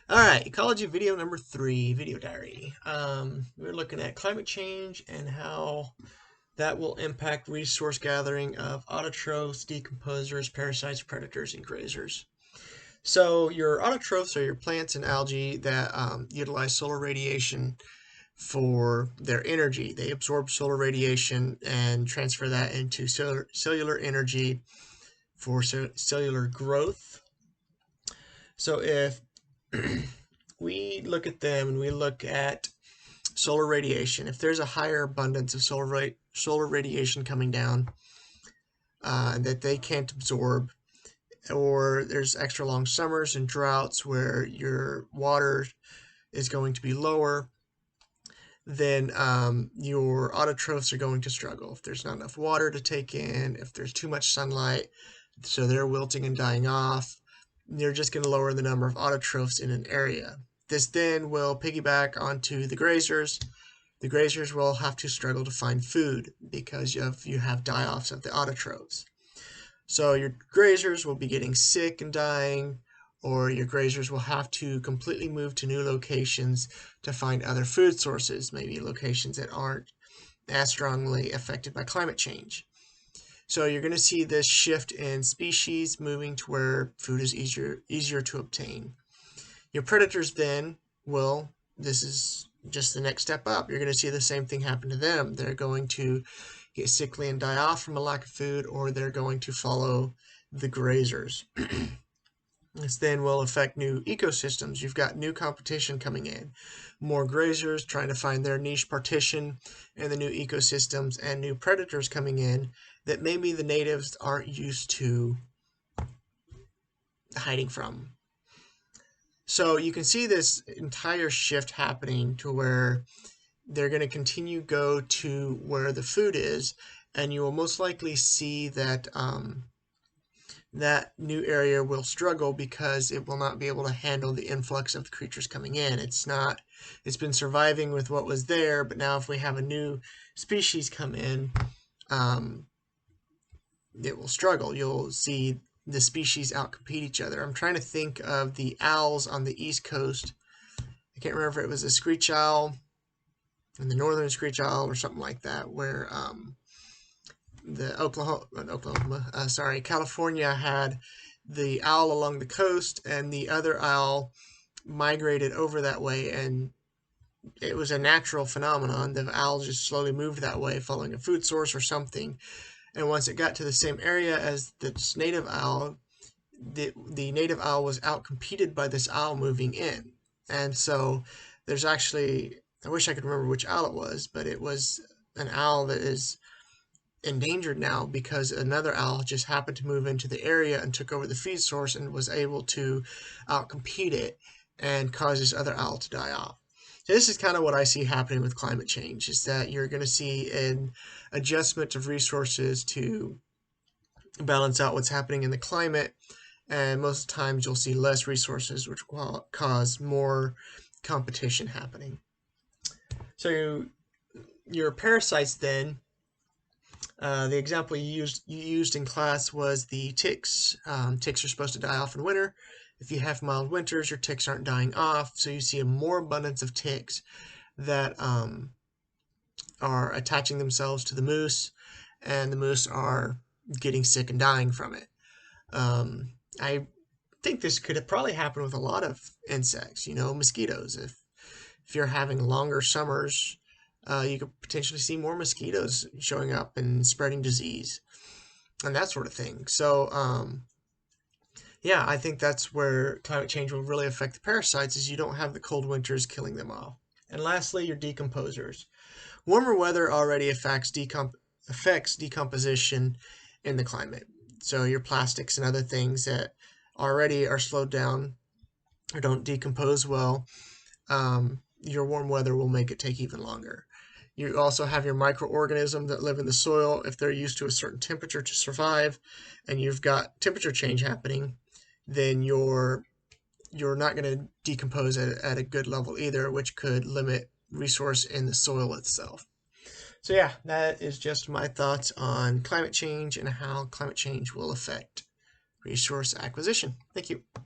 All right, ecology video number 3, video diary. We're looking at climate change and how that will impact resource gathering of autotrophs, decomposers, parasites, predators, and grazers. So your autotrophs are your plants and algae that utilize solar radiation for their energy. They absorb solar radiation and transfer that into cellular energy for cellular growth. So if we look at them and we look at solar radiation, if there's a higher abundance of solar radiation coming down that they can't absorb, or there's extra long summers and droughts where your water is going to be lower, then your autotrophs are going to struggle. If there's not enough water to take in, if there's too much sunlight, so they're wilting and dying off, you're just going to lower the number of autotrophs in an area. This then will piggyback onto the grazers. The grazers will have to struggle to find food because you have die-offs of the autotrophs. So your grazers will be getting sick and dying, or your grazers will have to completely move to new locations to find other food sources, maybe locations that aren't as strongly affected by climate change. So you're going to see this shift in species moving to where food is easier to obtain. Your predators then this is just the next step up. You're going to see the same thing happen to them. They're going to get sickly and die off from a lack of food, or they're going to follow the grazers. This then will affect new ecosystems. You've got new competition coming in, more grazers trying to find their niche partition in the new ecosystems, and new predators coming in that maybe the natives aren't used to hiding from. So you can see this entire shift happening to where they're going to continue go to where the food is, and you will most likely see that that new area will struggle because it will not be able to handle the influx of the creatures coming in. It's been surviving with what was there, but now if we have a new species come in, it will struggle. You'll see the species outcompete each other. I'm trying to think of the owls on the East Coast. I can't remember if it was a screech owl and the northern screech owl or something like that, where California had the owl along the coast, and the other owl migrated over that way, and it was a natural phenomenon. The owl just slowly moved that way, following a food source or something. And once it got to the same area as this native owl, the native owl was outcompeted by this owl moving in. And so there's actually, I wish I could remember which owl it was, but it was an owl that is endangered now because another owl just happened to move into the area and took over the feed source and was able to outcompete it and cause this other owl to die off. So this is kind of what I see happening with climate change, is that you're going to see an adjustment of resources to balance out what's happening in the climate, and most times you'll see less resources, which will cause more competition happening. So your parasites then, the example you used in class was the ticks. Ticks are supposed to die off in winter. If you have mild winters, your ticks aren't dying off, so you see a more abundance of ticks that are attaching themselves to the moose, and the moose are getting sick and dying from it. I think this could probably happen with a lot of insects, mosquitoes. If you're having longer summers, you could potentially see more mosquitoes showing up and spreading disease and that sort of thing. So, yeah, I think that's where climate change will really affect the parasites, is you don't have the cold winters killing them off. And lastly, your decomposers. Warmer weather already affects decomposition in the climate. So your plastics and other things that already are slowed down or don't decompose well, your warm weather will make it take even longer. You also have your microorganisms that live in the soil. If they're used to a certain temperature to survive, and you've got temperature change happening, then you're not going to decompose at a good level either, which could limit resource in the soil itself. So yeah, that is just my thoughts on climate change and how climate change will affect resource acquisition. Thank you.